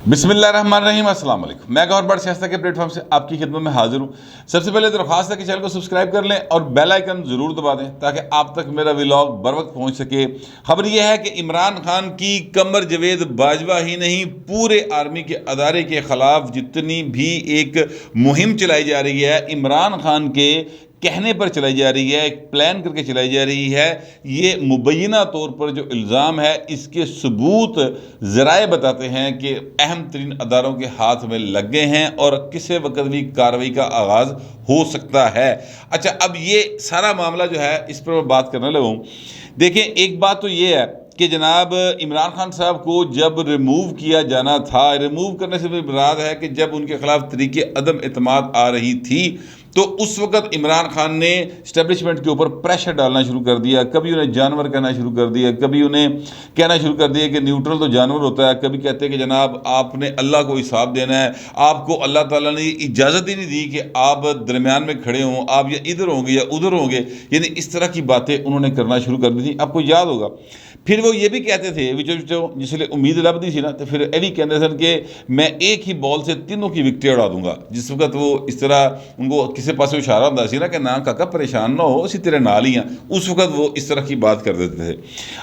بسم اللہ الرحمن الرحیم، السلام علیکم۔ میں گور بڑ سیاست کے پلیٹ فارم سے آپ کی خدمت میں حاضر ہوں۔ سب سے پہلے درخواست ہے کہ چینل کو سبسکرائب کر لیں اور بیل آئیکن ضرور دبا دیں تاکہ آپ تک میرا ولاگ بر وقت پہنچ سکے۔ خبر یہ ہے کہ عمران خان کی قمر جاوید باجوہ ہی نہیں، پورے آرمی کے ادارے کے خلاف جتنی بھی ایک مہم چلائی جا رہی ہے، عمران خان کے کہنے پر چلائی جا رہی ہے، ایک پلان کر کے چلائی جا رہی ہے۔ یہ مبینہ طور پر جو الزام ہے، اس کے ثبوت ذرائع بتاتے ہیں کہ اہم ترین اداروں کے ہاتھ میں لگ گئے ہیں اور کسی وقت بھی کارروائی کا آغاز ہو سکتا ہے۔ اچھا، اب یہ سارا معاملہ جو ہے اس پر میں بات کرنے لگا ہوں۔ دیکھیں، ایک بات تو یہ ہے کہ جناب عمران خان صاحب کو جب ریموو کیا جانا تھا، ریموو کرنے سے بھی مراد ہے کہ جب ان کے خلاف طریق عدم اعتماد آ رہی تھی تو اس وقت عمران خان نے اسٹیبلشمنٹ کے اوپر پریشر ڈالنا شروع کر دیا۔ کبھی انہیں جانور کہنا شروع کر دیا، کبھی انہیں کہنا شروع کر دیا کہ نیوٹرل تو جانور ہوتا ہے، کبھی کہتے ہیں کہ جناب آپ نے اللہ کو حساب دینا ہے، آپ کو اللہ تعالیٰ نے اجازت ہی نہیں دی کہ آپ درمیان میں کھڑے ہوں، آپ یا ادھر ہوں گے یا ادھر ہوں گے، یعنی اس طرح کی باتیں انہوں نے کرنا شروع کر دی تھی۔ آپ کو یاد ہوگا پھر وہ یہ بھی کہتے تھے جس لیے امید لب دی تھی نا، تو پھر یہ بھی کہتے تھے کہ میں ایک ہی بال سے تینوں کی وکٹیں اڑا دوں گا۔ جس وقت وہ اس طرح ان کو کسی پاس اشارہ ہوتا سی نا کہ نا کاکا پریشان نہ ہو، اسی تیرے نال ہی ہیں، اس وقت وہ اس طرح کی بات کر دیتے تھے۔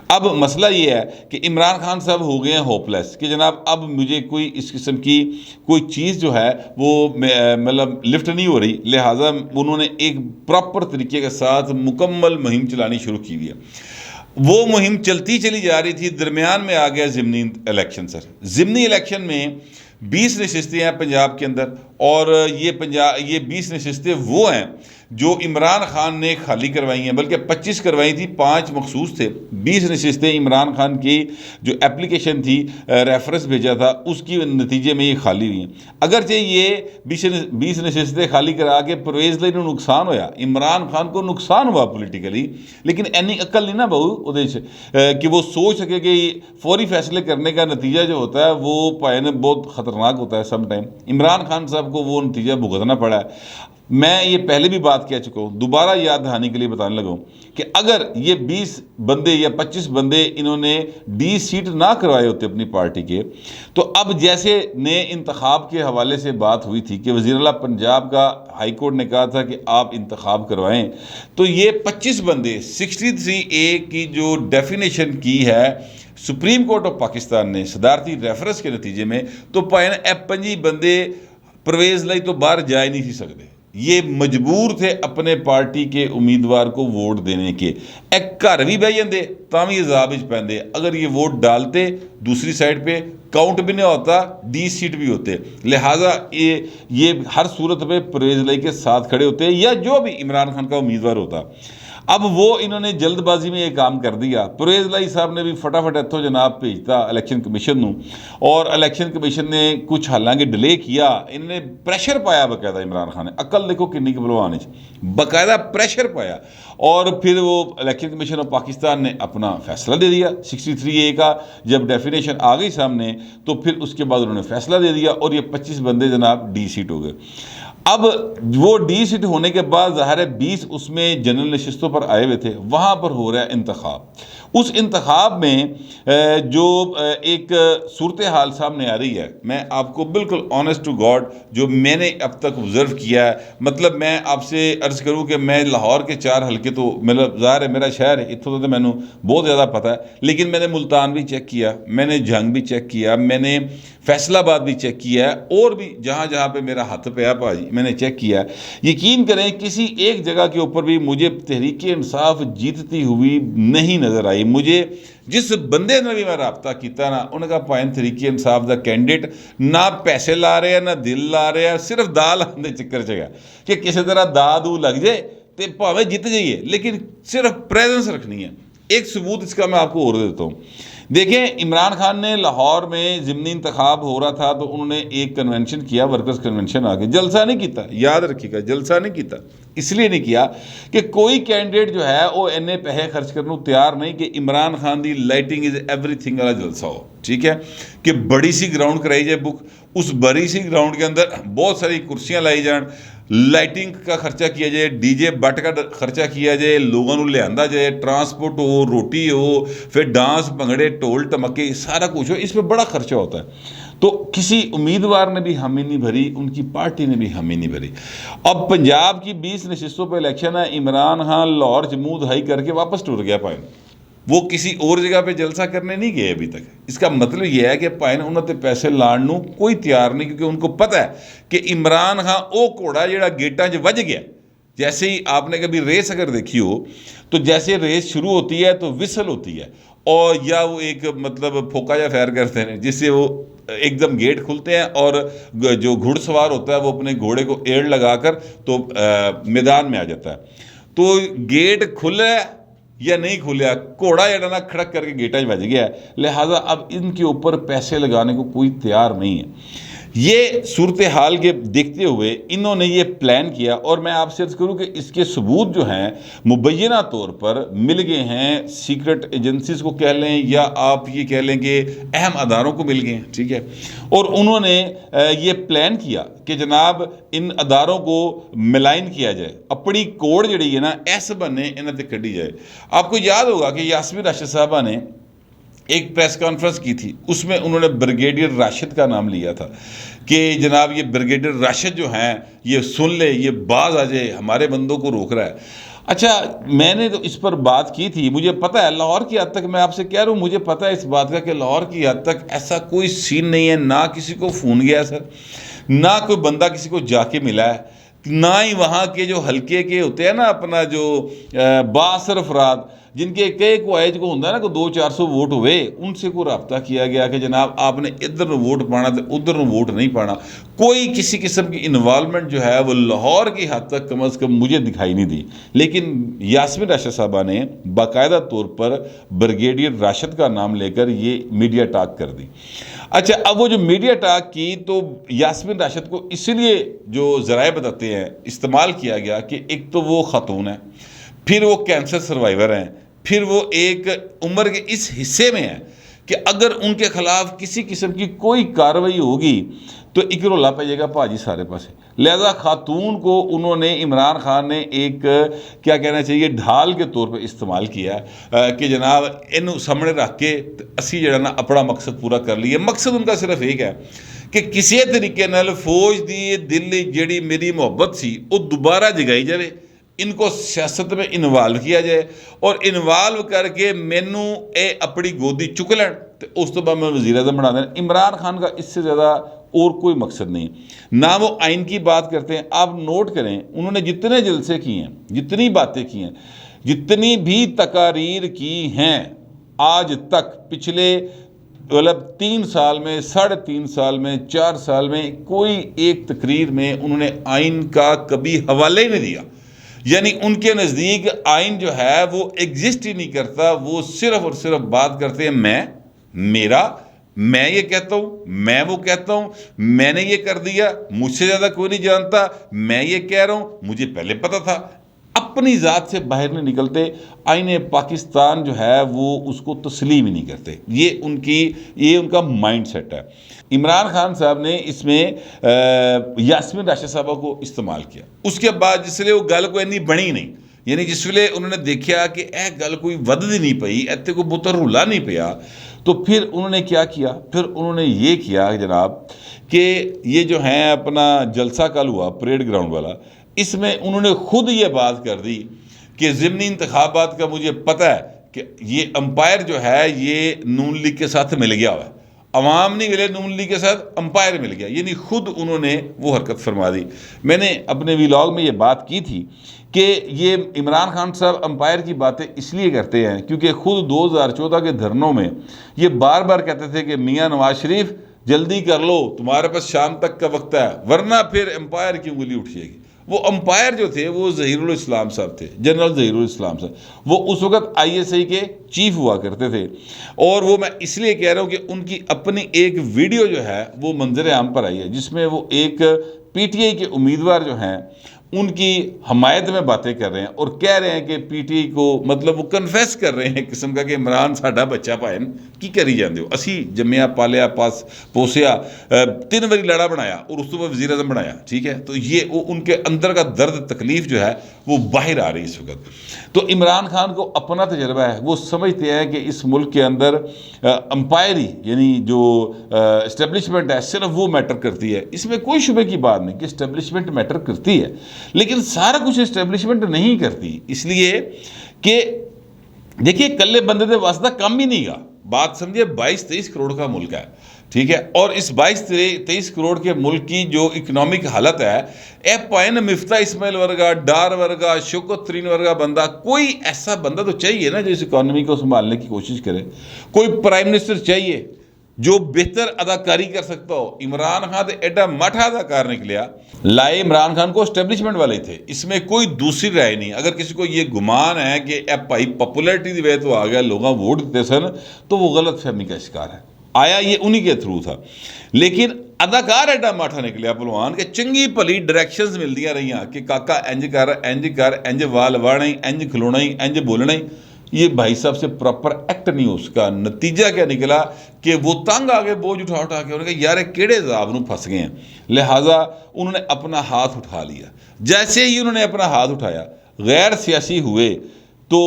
اب مسئلہ یہ ہے کہ عمران خان صاحب ہو گئے ہیں ہوپ لیس کہ جناب اب مجھے کوئی اس قسم کی کوئی چیز جو ہے وہ مطلب لفٹ نہیں ہو رہی، لہٰذا انہوں نے ایک پراپر طریقے کے ساتھ مکمل مہم چلانی شروع کی ہوئی ہے۔ وہ مہم چلتی چلی جا رہی تھی، درمیان میں آ گیا ضمنی الیکشن۔ ضمنی الیکشن میں 20 نشستیں ہیں پنجاب کے اندر، اور یہ 20 نشستیں وہ ہیں جو عمران خان نے خالی کروائی ہیں، بلکہ 25 کروائی تھی، 5 مخصوص تھے۔ 20 نشستیں عمران خان کی جو اپلیکیشن تھی، ریفرنس بھیجا تھا، اس کی نتیجے میں یہ خالی ہوئی ہیں۔ اگرچہ یہ 20 نشستیں خالی کرا کے پرویز لئی نقصان ہویا، عمران خان کو نقصان ہوا پولیٹیکلی، لیکن اینی عقل نہیں نا بہو کہ وہ سوچ سکے کہ فوری فیصلے کرنے کا نتیجہ جو ہوتا ہے وہ پائے بہت خطرناک ہوتا ہے سم ٹائم۔ عمران خان صاحب کو وہ نتیجہ بھگتنا پڑا ہے۔ میں یہ پہلے بھی بات کہہ چکا ہوں، دوبارہ یاد دہانی کے لیے بتانے لگا ہوں کہ اگر یہ 20 بندے یا 25 بندے انہوں نے ڈی سیٹ نہ کروائے ہوتے اپنی پارٹی کے، تو اب جیسے نئے انتخاب کے حوالے سے بات ہوئی تھی کہ وزیر اعلیٰ پنجاب کا ہائی کورٹ نے کہا تھا کہ آپ انتخاب کروائیں، تو یہ 25 بندے 63A کی جو ڈیفینیشن کی ہے سپریم کورٹ آف پاکستان نے صدارتی ریفرنس کے نتیجے میں، تو پائے 25 بندے پرویز لائی تو باہر جا ہی نہیں سی سکتے۔ یہ مجبور تھے اپنے پارٹی کے امیدوار کو ووٹ دینے کے۔ ایک گھر بھی بہ جاندے تاں بھی عذاب وچ پیندے، اگر یہ ووٹ ڈالتے دوسری سائڈ پہ کاؤنٹ بھی نہیں ہوتا، ڈی سیٹ بھی ہوتے، لہٰذا یہ ہر صورت پہ پرویز لائی کے ساتھ کھڑے ہوتے یا جو بھی عمران خان کا امیدوار ہوتا۔ اب وہ انہوں نے جلد بازی میں یہ کام کر دیا۔ پرویز لائی صاحب نے بھی فٹافٹ اتھو جناب بھیجتا الیکشن کمیشن نوں، اور الیکشن کمیشن نے کچھ حالانکہ ڈیلے کیا، انہوں نے پریشر پایا باقاعدہ عمران خان نے، عقل دیکھو کنی کے بلوان باقاعدہ پریشر پایا، اور پھر وہ الیکشن کمیشن آف پاکستان نے اپنا فیصلہ دے دیا 63A کا۔ جب ڈیفینیشن آ گئی سامنے تو پھر اس کے بعد انہوں نے فیصلہ دے دیا، اور یہ 25 بندے جناب ڈی سیٹ ہو گئے۔ اب وہ ڈی سیٹ ہونے کے بعد ظاہر ہے 20 اس میں جنرل نشستوں پر آئے ہوئے تھے، وہاں پر ہو رہا ہے انتخاب۔ اس انتخاب میں جو ایک صورتحال سامنے آ رہی ہے، میں آپ کو بالکل آنیسٹ ٹو گاڈ جو میں نے اب تک آبزرو کیا ہے، مطلب میں آپ سے عرض کروں کہ میں لاہور کے 4 حلقے تو مطلب ظاہر ہے میرا شہر ہے، اتوں تو میں نے بہت زیادہ پتہ ہے، لیکن میں نے ملتان بھی چیک کیا، میں نے جھنگ بھی چیک کیا، میں نے فیصل آباد بھی چیک کیا ہے، اور بھی جہاں جہاں پہ میرا ہاتھ پہ بھاجی میں نے چیک کیا ہے۔ یقین کریں کسی ایک جگہ کے اوپر بھی مجھے تحریک انصاف جیتتی ہوئی نہیں نظر آئی۔ مجھے جس بندے نے بھی میں رابطہ کیتا نا، انہوں نے کہا pine Tehreek Insaf the candidate نہ پیسے لا رہے ہیں نہ دل لا رہے ہیں، صرف دال آنے چکر چگا کہ کسی طرح دا دو لگ جائے تو پاوے جیت جائیے، لیکن صرف پریزنس رکھنی ہے۔ ایک ثبوت اس کا میں آپ کو اور دیتا ہوں۔ دیکھیں، عمران خان نے لاہور میں ضمنی انتخاب ہو رہا تھا تو انہوں نے ایک کنونشن کیا، ورکرز کنونشن آ کے، جلسہ نہیں کیتا، یاد رکھیے گا جلسہ نہیں کیتا، اس لیے نہیں کیا کہ کوئی کینڈیڈیٹ جو ہے وہ اینے پیسے خرچ کرنے تیار نہیں کہ عمران خان دی لائٹنگ از ایوری تھنگ والا جلسہ ہو، ٹھیک ہے، کہ بڑی سی گراؤنڈ کرائی جائے بک، اس بڑی سی گراؤنڈ کے اندر بہت ساری کرسیاں لائی جان، لائٹنگ کا خرچہ کیا جائے، ڈی جے بٹ کا خرچہ کیا جائے، لوگوں کو لے آندا جائے، ٹرانسپورٹ ہو، روٹی ہو، پھر ڈانس بھنگڑے ٹول ٹمکے سارا کچھ ہو، اس پہ بڑا خرچہ ہوتا ہے۔ تو کسی امیدوار نے بھی حامی نہیں بھری، ان کی پارٹی نے بھی حامی نہیں بھری۔ اب پنجاب کی 20 نشستوں پہ الیکشن ہے، عمران خان لاہور جموں دہائی کر کے واپس ٹر گیا پائن، وہ کسی اور جگہ پہ جلسہ کرنے نہیں گئے ابھی تک۔ اس کا مطلب یہ ہے کہ پائن انہوں نے پیسے لاننوں کوئی تیار نہیں، کیونکہ ان کو پتہ ہے کہ عمران خان او گھوڑا جڑا گیٹاں 'چ وج گیا۔ جیسے ہی آپ نے کبھی ریس اگر دیکھی ہو تو جیسے ریس شروع ہوتی ہے تو وسل ہوتی ہے، اور یا وہ ایک مطلب پھوکا یا فیر کرتے ہیں جس سے وہ ایک دم گیٹ کھلتے ہیں، اور جو گھڑ سوار ہوتا ہے وہ اپنے گھوڑے کو ایڑ لگا کر تو میدان میں آ جاتا ہے۔ تو گیٹ کھلا ہے یا نہیں کھلیا، گھوڑا جڑا نا کھڑک کر کے گیٹاں 'چ بج گیا ہے، لہٰذا اب ان کے اوپر پیسے لگانے کو کوئی تیار نہیں ہے۔ یہ صورتحال کے دیکھتے ہوئے انہوں نے یہ پلان کیا، اور میں آپ سے عرض کروں کہ اس کے ثبوت جو ہیں مبینہ طور پر مل گئے ہیں، سیکرٹ ایجنسیز کو کہہ لیں یا آپ یہ کہہ لیں کہ اہم اداروں کو مل گئے ہیں، ٹھیک ہے۔ اور انہوں نے یہ پلان کیا کہ جناب ان اداروں کو ملائن کیا جائے، اپنی کوڑ جڑی ہے نا ایسے بنے انہیں تے کھڑی جائے۔ آپ کو یاد ہوگا کہ یاسمین راشد صاحبہ نے ایک پریس کانفرنس کی تھی، اس میں انہوں نے بریگیڈیئر راشد کا نام لیا تھا کہ جناب یہ بریگیڈیئر راشد جو ہیں یہ سن لے، یہ باز آ جائے، ہمارے بندوں کو روک رہا ہے۔ اچھا، میں نے تو اس پر بات کی تھی، مجھے پتہ ہے لاہور کی حد تک، میں آپ سے کہہ رہا ہوں مجھے پتہ ہے اس بات کا کہ لاہور کی حد تک ایسا کوئی سین نہیں ہے، نہ کسی کو فون گیا سر، نہ کوئی بندہ کسی کو جا کے ملا ہے، نہ ہی وہاں کے جو حلقے کے ہوتے ہیں نا اپنا جو بااثر افراد جن کے کئی کو آئے کو ہوتا ہے نا کہ 200-400 ووٹ ہوئے، ان سے کوئی رابطہ کیا گیا کہ جناب آپ نے ادھر ووٹ پانا تو ادھر ووٹ نہیں پانا، کوئی کسی قسم کی انوالومنٹ جو ہے وہ لاہور کی حد تک کم از کم مجھے دکھائی نہیں دی۔ لیکن یاسمین راشد صاحبہ نے باقاعدہ طور پر بریگیڈیئر راشد کا نام لے کر یہ میڈیا ٹاک کر دی۔ اچھا، اب وہ جو میڈیا ٹاک کی تو یاسمین راشد کو اس لیے جو ذرائع بتاتے ہیں استعمال کیا گیا کہ ایک تو وہ خاتون ہے، پھر وہ کینسر سروائیور ہیں، پھر وہ ایک عمر کے اس حصے میں ہیں کہ اگر ان کے خلاف کسی قسم کی کوئی کارروائی ہوگی تو ایک رولا پہ جائے گا پاجی سارے پاسے۔ لہذا خاتون کو انہوں نے، عمران خان نے ایک کیا کہنا چاہیے ڈھال کے طور پہ استعمال کیا کہ جناب انہوں سامنے رکھ کے اسی جڑا نا اپنا مقصد پورا کر لیے۔ مقصد ان کا صرف ایک ہے کہ کسی طریقے نال فوج دی دل جڑی میری محبت سی وہ دوبارہ جگائی جائے، ان کو سیاست میں انوالو کیا جائے، اور انوالو کر کے مینوں اے اپنی گودی چک لین تو اس تو بعد میں وزیر اعظم بنا دیں۔ عمران خان کا اس سے زیادہ اور کوئی مقصد نہیں، نہ وہ آئین کی بات کرتے ہیں۔ آپ نوٹ کریں انہوں نے جتنے جلسے کیے ہیں، جتنی باتیں کی ہیں، جتنی بھی تقاریر کی ہیں آج تک پچھلے 3 سال میں، 3.5 سال میں، 4 سال میں کوئی ایک تقریر میں انہوں نے آئین کا کبھی حوالے ہی نہیں دیا۔ یعنی ان کے نزدیک آئین جو ہے وہ ایگزسٹ ہی نہیں کرتا، وہ صرف اور صرف بات کرتے ہیں میرا، میں یہ کہتا ہوں، میں وہ کہتا ہوں، میں نے یہ کر دیا، مجھ سے زیادہ کوئی نہیں جانتا، میں یہ کہہ رہا ہوں، مجھے پہلے پتہ تھا۔ اپنی ذات سے باہر نہیں نکلتے، آئین پاکستان جو ہے وہ اس کو تسلیم ہی نہیں کرتے۔ یہ ان کا مائنڈ سیٹ ہے۔ عمران خان صاحب نے اس میں یاسمین راشد صاحبہ کو استعمال کیا، اس کے بعد جس لئے وہ گل کو انی بنی نہیں، یعنی جس ویلے انہوں نے دیکھا کہ گل کوئی ود دی نہیں پئی، ایتے کو بہت رولا نہیں پیا، تو پھر انہوں نے کیا کیا؟ پھر انہوں نے یہ کیا جناب کہ یہ جو ہیں اپنا جلسہ کل ہوا پریڈ گراؤنڈ والا، اس میں انہوں نے خود یہ بات کر دی کہ ضمنی انتخابات کا مجھے پتہ ہے کہ یہ امپائر جو ہے یہ نون لیگ کے ساتھ مل گیا ہوا ہے، عوام نہیں ملے، نون لیگ کے ساتھ امپائر مل گیا، یعنی خود انہوں نے وہ حرکت فرما دی۔ میں نے اپنے ویلاگ میں یہ بات کی تھی کہ یہ عمران خان صاحب امپائر کی باتیں اس لیے کرتے ہیں کیونکہ خود 2014 کے دھرنوں میں یہ بار بار کہتے تھے کہ میاں نواز شریف جلدی کر لو، تمہارے پاس شام تک کا وقت ہے، ورنہ پھر امپائر کی انگلی اٹھ جائے گی۔ وہ امپائر جو تھے وہ ظہیر الاسلام صاحب تھے، جنرل ظہیر الاسلام صاحب، وہ اس وقت ISI کے چیف ہوا کرتے تھے، اور وہ میں اس لیے کہہ رہا ہوں کہ ان کی اپنی ایک ویڈیو جو ہے وہ منظر عام پر آئی ہے جس میں وہ ایک PTI کے امیدوار جو ہیں ان کی حمایت میں باتیں کر رہے ہیں اور کہہ رہے ہیں کہ پی ٹی آئی کو مطلب وہ کنفیس کر رہے ہیں قسم کا کہ عمران ساڈا بچہ پائن کی کری جاندے ہو، اسی جمیا پالیا پوسیا 3 واری لاڑا بنایا اور اس تو وزیر اعظم بنایا، ٹھیک ہے، تو یہ وہ ان کے اندر کا درد تکلیف جو ہے وہ باہر آ رہی ہے اس وقت۔ تو عمران خان کو اپنا تجربہ ہے، وہ سمجھتے ہیں کہ اس ملک کے اندر امپائری یعنی جو اسٹیبلشمنٹ ہے صرف وہ میٹر کرتی ہے۔ اس میں کوئی شبے کی بات نہیں کہ اسٹیبلشمنٹ میٹر کرتی ہے، لیکن سارا کچھ اسٹیبلشمنٹ نہیں کرتی، اس لیے کہ دیکھیے کلے بندے دے واسطہ کم ہی نہیں گا، بات سمجھے 22-23 کروڑ کا ملک ہے، ٹھیک ہے، اور اس 22-23 کروڑ کے ملک کی جو اکنامک حالت ہے، اے پائن مفتاح اسماعیل ورگا، ڈار ورگا، شوکت ترین ورگا بندہ، کوئی ایسا بندہ تو چاہیے نا جو اس اکانومی کو سنبھالنے کی کوشش کرے، کوئی پرائم منسٹر چاہیے جو بہتر اداکاری کر سکتا ہو۔ عمران خان تو ایڈا مٹھا اداکار نکلیا، لائے عمران خان کو اسٹیبلشمنٹ والے تھے، اس میں کوئی دوسری رائے نہیں۔ اگر کسی کو یہ گمان ہے کہ اے بھائی پاپولیرٹی دی وجہ تو آ گیا، لوگاں ووٹ دیتے سن، تو وہ غلط فہمی کا شکار ہے، آیا یہ انہی کے تھرو تھا۔ لیکن اداکار ایڈا ماٹھا نکلیا پلوان کہ چنگی بھلی ڈائریکشنز ملدیاں رہیاں کہ کاکا انج کر انج وال واڑنا ہی، انج کھلونا ہی، انج بولنا ہی۔ یہ بھائی صاحب سے پراپر ایکٹ نہیں، اس کا نتیجہ کیا نکلا کہ وہ تنگ آگے بوجھ اٹھا انہوں نے کہا یار کیڑے عذاب نوں پھنس گئے ہیں، لہٰذا انہوں نے اپنا ہاتھ اٹھا لیا۔ جیسے ہی انہوں نے اپنا ہاتھ اٹھایا غیر سیاسی ہوئے تو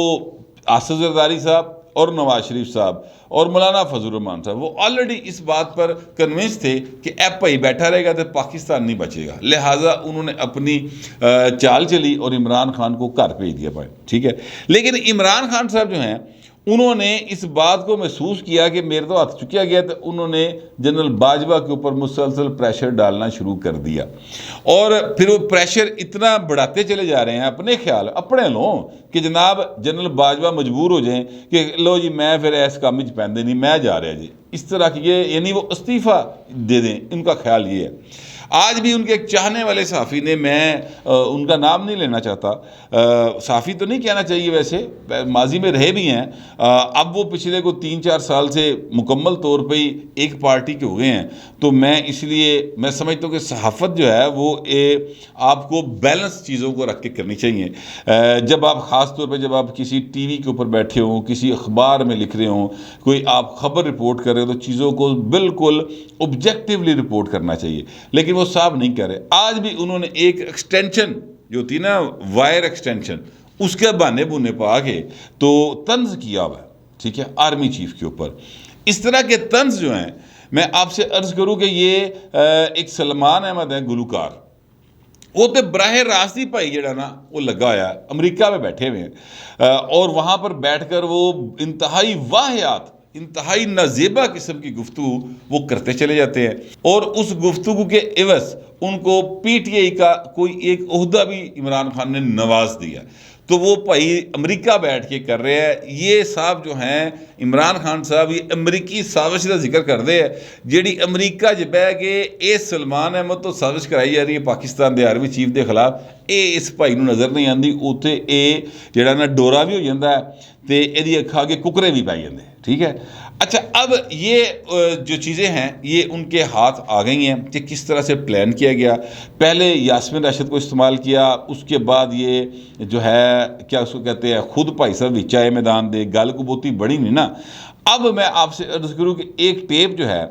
آصف زرداری صاحب اور نواز شریف صاحب اور مولانا فضل الرحمان صاحب وہ آلریڈی اس بات پر کنونس تھے کہ ایپ بھائی بیٹھا رہے گا تو پاکستان نہیں بچے گا، لہٰذا انہوں نے اپنی چال چلی اور عمران خان کو گھر بھیج دیا بھائی، ٹھیک ہے۔ لیکن عمران خان صاحب جو ہیں انہوں نے اس بات کو محسوس کیا کہ میرے تو ہاتھ چکیا گیا، تو انہوں نے جنرل باجوہ کے اوپر مسلسل پریشر ڈالنا شروع کر دیا، اور پھر وہ پریشر اتنا بڑھاتے چلے جا رہے ہیں اپنے خیال اپنے لوں کہ جناب جنرل باجوہ مجبور ہو جائیں کہ لو جی میں پھر ایس کام وچ پیندے نہیں، میں جا رہا جی، اس طرح کی یہ یعنی وہ استعفیٰ دے دیں، ان کا خیال یہ ہے۔ آج بھی ان کے ایک چاہنے والے صحافی نے، میں ان کا نام نہیں لینا چاہتا، صحافی تو نہیں کہنا چاہیے ویسے، ماضی میں رہے بھی ہیں، اب وہ پچھلے کو 3-4 سال سے مکمل طور پہ ہی ایک پارٹی کے ہو گئے ہیں، تو میں اس لیے میں سمجھتا ہوں کہ صحافت جو ہے وہ آپ کو بیلنس چیزوں کو رکھ کے کرنی چاہیے۔ جب آپ خاص طور پہ جب آپ کسی ٹی وی کے اوپر بیٹھے ہوں، کسی اخبار میں لکھ رہے ہوں، کوئی آپ خبر رپورٹ کر رہے ہو، تو چیزوں کو بالکل آبجیکٹیولی رپورٹ کرنا چاہیے، لیکن وہ صاحب نہیں کر رہے۔ آج بھی انہوں نے ایک ایکسٹینشن جو تھی نا وائر ایکسٹینشن، اس کے بہانے بونے پا کے تو طنز کیا ہوا ہے، ٹھیک ہے، آرمی چیف کے اوپر۔ اس طرح کے طنز جو ہیں میں آپ سے عرض کروں کہ یہ ایک سلمان احمد ہے گلوکار، وہ تو براہ راست ہی بھائی جڑا نا وہ لگا ہوا ہے، امریکہ میں بیٹھے ہوئے ہیں، اور وہاں پر بیٹھ کر وہ انتہائی واہیات، انتہائی نازیبا قسم کی گفتگو وہ کرتے چلے جاتے ہیں، اور اس گفتگو کے عوض ان کو پی ٹی آئی کا کوئی ایک عہدہ بھی عمران خان نے نواز دیا، تو وہ بھائی امریکہ بیٹھ کے کر رہے ہیں۔ یہ صاحب جو ہیں عمران خان صاحب یہ امریکی سازش کا ذکر کرتے ہیں، جیڑی امریکہ جب ہے کہ اے سلمان احمد تو سازش کرائی جا رہی ہے پاکستان دے آرمی چیف دے خلاف، اے اس بھائی نو نظر نہیں آتی، اتنے اے جڑا نا ڈورا بھی ہو جاتا ہے تے ایدی اکھا کے ککرے بھی پائی جاندے، ٹھیک ہے۔ اچھا اب یہ جو چیزیں ہیں یہ ان کے ہاتھ آ گئی ہیں کہ کس طرح سے پلان کیا گیا۔ پہلے یاسمین راشد کو استعمال کیا، اس کے بعد یہ جو ہے کیا اس کو کہتے ہیں خود بھائی صاحب وچ آئے میدان دے، گل کو بہتی بڑی نہیں نا۔ اب میں آپ سے عرض کروں کہ ایک ٹیپ جو ہے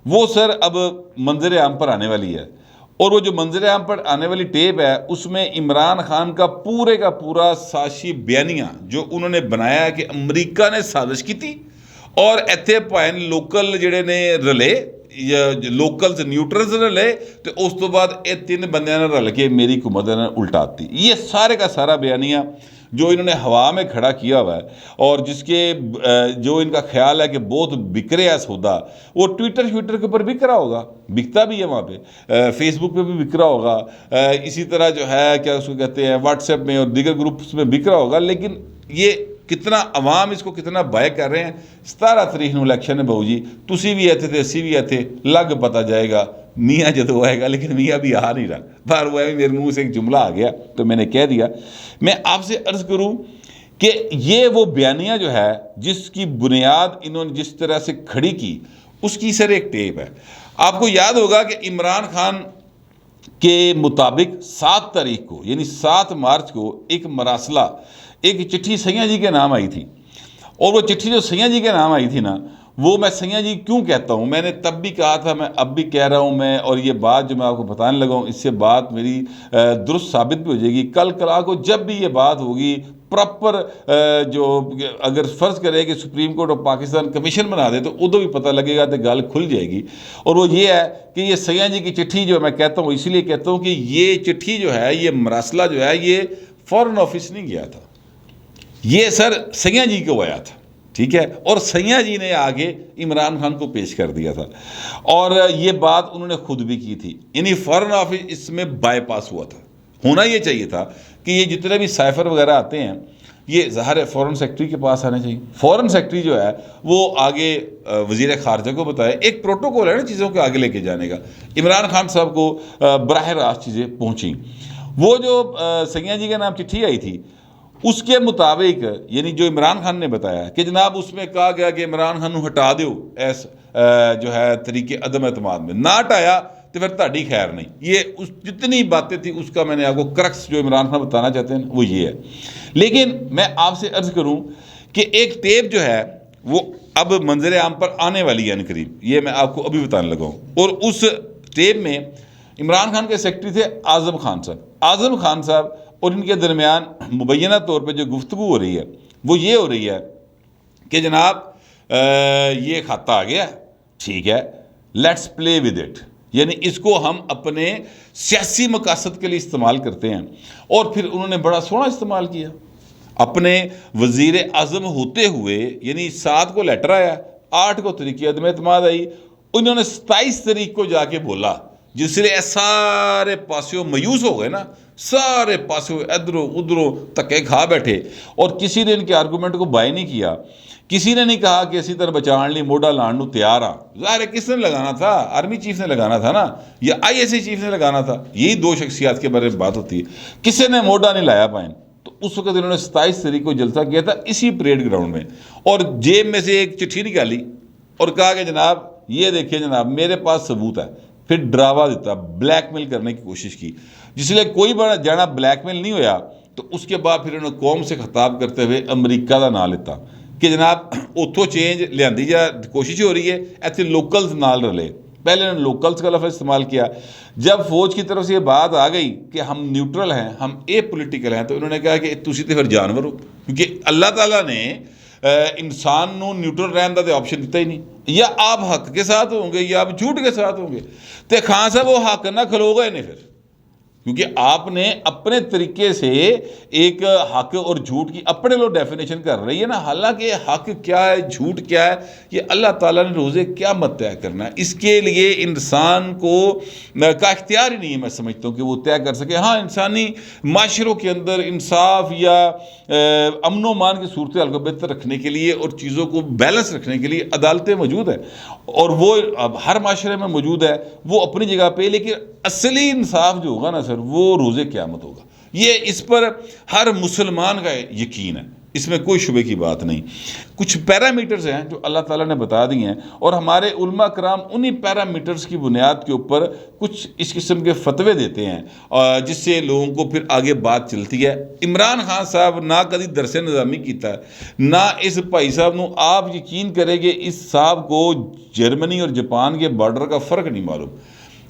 وہ سر اب منظر عام پر آنے والی ہے، اور وہ جو منظر عام پر آنے والی ٹیپ ہے اس میں عمران خان کا پورا سازشی بیانیہ جو انہوں نے بنایا ہے کہ امریکہ نے سازش کی تھی، اور ایتھے پائن لوکل جڑے نے رلے یا لوکلز نیوٹرلز رلے، تو اس تو بعد یہ 3 بندیاں نے رل کے میری حکومت نے الٹاتی۔ یہ سارے کا سارا بیانیہ جو انہوں نے ہوا میں کھڑا کیا ہوا ہے، اور جس کے جو ان کا خیال ہے کہ بہت بک رہا ہے سودا، وہ ٹویٹر کے اوپر بک رہا ہوگا، بکتا بھی ہے وہاں پہ، فیس بک پہ بھی بک رہا ہوگا، اسی طرح جو ہے کیا اس کو کہتے ہیں واٹس ایپ میں اور دیگر گروپس میں بک رہا ہوگا، لیکن یہ کتنا عوام اس کو کتنا بائے کر رہے ہیں۔ 17 تاریخ نو الیکشن ہے بہو جی، تسی بھی ایتھے تے اسی بھی ایتھے، لگ پتا جائے گا میاں جدو آئے گا، لیکن میاں بھی آ نہیں رہا، بار وہ ہے میرے منہ سے ایک جملہ آ گیا تو میں نے کہہ دیا۔ میں آپ سے عرض کروں کہ یہ وہ بیانیہ جو ہے جس کی بنیاد انہوں نے جس طرح سے کھڑی کی، اس کی سر ایک ٹیپ ہے۔ آپ کو یاد ہوگا کہ عمران خان کے مطابق 7 تاریخ کو یعنی 7 مارچ کو ایک مراسلہ، ایک چٹھی سیاں جی کے نام آئی تھی، اور وہ چٹھی جو سیاں جی کے نام آئی تھی نا، وہ میں سیاں جی کیوں کہتا ہوں، میں نے تب بھی کہا تھا، میں اب بھی کہہ رہا ہوں میں، اور یہ بات جو میں آپ کو بتانے لگا ہوں اس سے بات میری درست ثابت بھی ہو جائے گی۔ کل کلا کو جب بھی یہ بات ہوگی پراپر، جو اگر فرض کرے کہ supreme court of Pakistan commission بنا دے تو ادو بھی پتہ لگے گا تو گل کھل جائے گی۔ اور وہ یہ ہے کہ یہ سیاں جی کی چٹھی جو میں کہتا ہوں، اسی لیے کہتا ہوں کہ یہ چٹھی جو ہے، یہ مراسلہ جو ہے، یہ فارن آفس نہیں گیا تھا، یہ سر سیاں جی کو آیا تھا، ٹھیک ہے، اور سیاں جی نے آگے عمران خان کو پیش کر دیا تھا، اور یہ بات انہوں نے خود بھی کی تھی، یعنی فارن آفس اس میں بائی پاس ہوا تھا۔ ہونا یہ چاہیے تھا کہ یہ جتنے بھی سائفر وغیرہ آتے ہیں یہ ظاہر ہے فورن سیکٹری کے پاس آنے چاہیے، فورن سیکٹری جو ہے وہ آگے وزیر خارجہ کو بتائے، ایک پروٹوکول ہے نا چیزوں کو آگے لے کے جانے کا۔ عمران خان صاحب کو براہ راست چیزیں پہنچیں۔ وہ جو سیاں جی کے نام چٹھی آئی تھی اس کے مطابق، یعنی جو عمران خان نے بتایا کہ جناب اس میں کہا گیا کہ عمران خان ہٹا دیو ایس جو ہے طریقے عدم اعتماد میں، نہ ہٹایا تو پھر تہاڈی خیر نہیں۔ یہ اس جتنی باتیں تھیں اس کا میں نے آپ کو کرکس جو عمران خان بتانا چاہتے ہیں وہ یہ ہے۔ لیکن میں آپ سے عرض کروں کہ ایک ٹیپ جو ہے وہ اب منظر عام پر آنے والی ہے قریب، یہ میں آپ کو ابھی بتانے لگا ہوں، اور اس ٹیپ میں عمران خان کے سیکرٹری تھے اعظم خان صاحب۔ اعظم خان صاحب اور ان کے درمیان مبینہ طور پہ جو گفتگو ہو رہی ہے وہ یہ ہو رہی ہے کہ جناب یہ خط آ گیا، ٹھیک ہے، لیٹس پلے ود اٹ، یعنی اس کو ہم اپنے سیاسی مقاصد کے لیے استعمال کرتے ہیں۔ اور پھر انہوں نے بڑا سونا استعمال کیا، اپنے وزیر اعظم ہوتے ہوئے، یعنی 7 کو لیٹر آیا، 8 کو طریقے عدم اعتماد آئی، انہوں نے 27 تاریخ کو جا کے بولا، جس لیے سارے پاسوں میوس ہو گئے نا، سارے پاسوں ادھروں ادھروں تکے کھا بیٹھے، اور کسی نے ان کے آرگومنٹ کو بائی نہیں کیا، کسی نے نہیں کہا کہ اسی طرح بچان لی موڈا لان نو تیار ہاں۔ ظاہر ہے کس نے لگانا تھا؟ آرمی چیف نے لگانا تھا نا، یا آئی ایس ای چیف نے لگانا تھا، یہی 2 شخصیات کے بارے میں بات ہوتی ہے، کسی نے موڈا نہیں لایا پائن۔ تو اس وقت انہوں نے 27 تاریخ کو جلسہ کیا تھا اسی پریڈ گراؤنڈ میں، اور جیب میں سے ایک چٹھی نکالی اور کہا کہ جناب یہ دیکھیں جناب میرے پاس ثبوت ہے، پھر ڈراوا دیتا، بلیک میل کرنے کی کوشش کی، جس لیے کوئی بڑا جانا بلیک میل نہیں ہویا۔ تو اس کے بعد پھر انہوں نے قوم سے خطاب کرتے ہوئے امریکہ کا نام لیتا کہ جناب اتھوں چینج لیاندی جا کوشش ہو رہی ہے، ایسے لوکلز نال رلے۔ پہلے انہوں نے لوکلز کا لفظ استعمال کیا، جب فوج کی طرف سے یہ بات آ گئی کہ ہم نیوٹرل ہیں، ہم اے پولیٹیکل ہیں، تو انہوں نے کہا کہ تسی تو پھر جانور ہو، کیونکہ اللہ تعالیٰ نے انسان نو نیوٹرل رہن کا تو آپشن دیتا ہی نہیں، یا آپ حق کے ساتھ ہوں گے یا آپ جھوٹ کے ساتھ ہوں گے۔ تو خان صاحب وہ حق نہ کھلو گئے نہیں پھر، کیونکہ آپ نے اپنے طریقے سے ایک حق اور جھوٹ کی اپنے لوگ ڈیفینیشن کر رہی ہے نا، حالانکہ حق کیا ہے جھوٹ کیا ہے یہ اللہ تعالیٰ نے روزے قیامت طے کرنا ہے، اس کے لیے انسان کو کا اختیار ہی نہیں ہے، میں سمجھتا ہوں کہ وہ طے کر سکے۔ ہاں انسانی معاشروں کے اندر انصاف یا امن و امان کی صورتحال کو بہتر رکھنے کے لیے اور چیزوں کو بیلنس رکھنے کے لیے عدالتیں موجود ہیں، اور وہ اب ہر معاشرے میں موجود ہے، وہ اپنی جگہ پہ، لیکن اصلی انصاف جو ہوگا نا سر وہ روزے قیامت ہوگا۔ یہ اس پر ہر مسلمان کا یقین ہے، اس میں کوئی شبے کی بات نہیں۔ کچھ پیرامیٹرز ہیں جو اللہ تعالیٰ نے بتا دی ہیں، اور ہمارے علماء کرام انہی پیرامیٹرز کی بنیاد کے اوپر کچھ اس قسم کے فتوے دیتے ہیں، جس سے لوگوں کو پھر آگے بات چلتی ہے۔ عمران خان صاحب نہ کدی درس نظامی کیتا ہے، نہ اس بھائی صاحب نو، آپ یقین کریں کہ اس صاحب کو جرمنی اور جاپان کے بارڈر کا فرق نہیں معلوم۔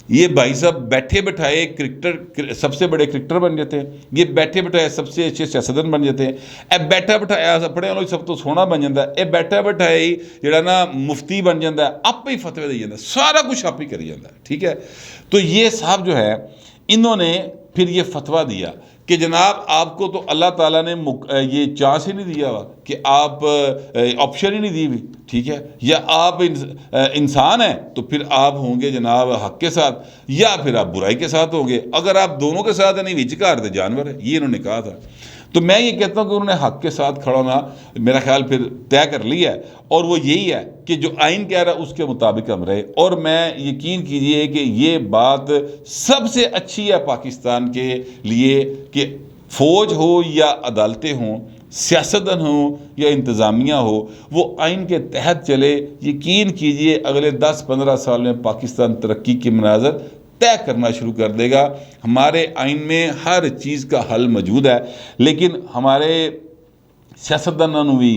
یہ بھائی صاحب بیٹھے بٹھائے کرکٹر، سب سے بڑے کرکٹر بن جاتے ہیں، یہ بیٹھے بٹھائے سب سے اچھے سیاستدان بن جاتے ہیں، اے بیٹھا بٹھایا اپنے والوں سب تو سونا بن جاتا ہے، اے بیٹھا بٹھائی جڑا نا مفتی بن جاتا ہے، آپ ہی فتوی دے جاتا ہے، سارا کچھ آپ ہی کری جاتا ہے، ٹھیک ہے۔ تو یہ صاحب جو ہے انہوں نے پھر یہ فتویٰ دیا کہ جناب آپ کو تو اللہ تعالیٰ نے یہ چانس ہی نہیں دیا ہوا کہ آپ آپشن ہی نہیں دی ہوئی، ٹھیک ہے، یا آپ انسان ہیں تو پھر آپ ہوں گے جناب حق کے ساتھ، یا پھر آپ برائی کے ساتھ ہوں گے، اگر آپ دونوں کے ساتھ نہیں وچکار دے جانور ہے، یہ انہوں نے کہا تھا۔ تو میں یہ کہتا ہوں کہ انہوں نے حق کے ساتھ کھڑا ہونا میرا خیال پھر طے کر لیا ہے، اور وہ یہی ہے کہ جو آئین کہہ رہا ہے اس کے مطابق ہم رہے، اور میں یقین کیجئے کہ یہ بات سب سے اچھی ہے پاکستان کے لیے کہ فوج ہو یا عدالتیں ہوں، سیاستدان ہوں یا انتظامیہ ہو، وہ آئین کے تحت چلے۔ یقین کیجئے اگلے 10-15 سال میں پاکستان ترقی کے مناظر طے کرنا شروع کر دے گا۔ ہمارے آئین میں ہر چیز کا حل موجود ہے، لیکن ہمارے سیاستدانوں نو بھی،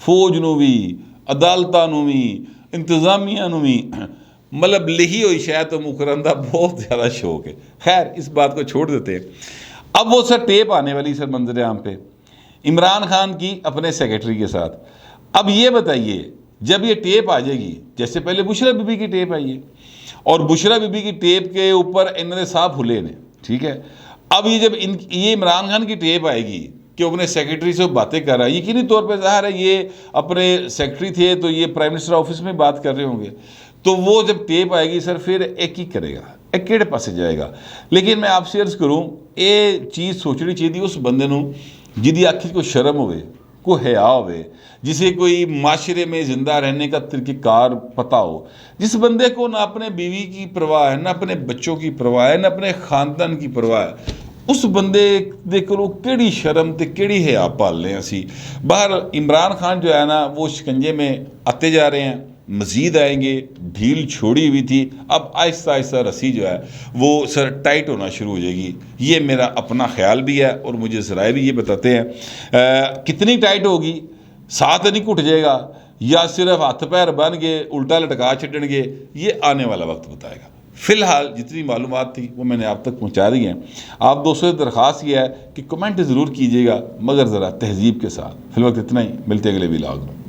فوج نو بھی، عدالتوں نو بھی، انتظامیہ نو بھی مطلب لکھی ہوئی شاید تو مکرن دا بہت زیادہ شوق ہے۔ خیر اس بات کو چھوڑ دیتے ہیں۔ اب وہ سر ٹیپ آنے والی سر منظر عام پہ عمران خان کی اپنے سیکریٹری کے ساتھ۔ اب یہ بتائیے جب یہ ٹیپ آ جائے گی، جیسے پہلے بشرا بی بی کی ٹیپ آئی ہے اور بشرا بی بی کی ٹیپ کے اوپر انہوں نے صاحب پھلے نے، ٹھیک ہے، اب یہ جب یہ عمران خان کی ٹیپ آئے گی کہ اپنے سیکریٹری سے باتیں کر رہا ہے، یقینی طور پہ ظاہر ہے یہ اپنے سیکریٹری تھے تو یہ پرائم منسٹر آفس میں بات کر رہے ہوں گے، تو وہ جب ٹیپ آئے گی سر پھر ایک ہی کرے گا، ایک کیڑے پاسے جائے گا۔ لیکن میں آپ سے عرض کروں یہ چیز سوچنی چاہیے اس بندے نو جدی آنکھ کو شرم ہوئے، کوئی حیا ہوئے، جسے کوئی معاشرے میں زندہ رہنے کا طریقہ کار پتہ ہو، جس بندے کو نہ اپنے بیوی کی پرواہ ہے، نہ اپنے بچوں کی پرواہ ہے، نہ اپنے خاندان کی پرواہ ہے، اس بندے دے کرو کیڑی شرم تے کیڑی حیا پال لیں اسی۔ باہر عمران خان جو ہے نا وہ شکنجے میں آتے جا رہے ہیں، مزید آئیں گے، ڈھیل چھوڑی ہوئی تھی، اب آہستہ آہستہ رسی جو ہے وہ سر ٹائٹ ہونا شروع ہو جائے گی۔ یہ میرا اپنا خیال بھی ہے اور مجھے ذرائع بھی یہ بتاتے ہیں۔ کتنی ٹائٹ ہوگی، ساتھ نہیں گھٹ جائے گا یا صرف ہاتھ پیر بن گے الٹا لٹکا چھڈن گے، یہ آنے والا وقت بتائے گا۔ فی الحال جتنی معلومات تھی وہ میں نے آپ تک پہنچا دی ہیں۔ آپ دوستوں سے درخواست یہ ہے کہ کمنٹ ضرور کیجیے گا مگر ذرا تہذیب کے ساتھ۔ فی الوقت اتنا ہی، ملتے اگلے ولاگ میں۔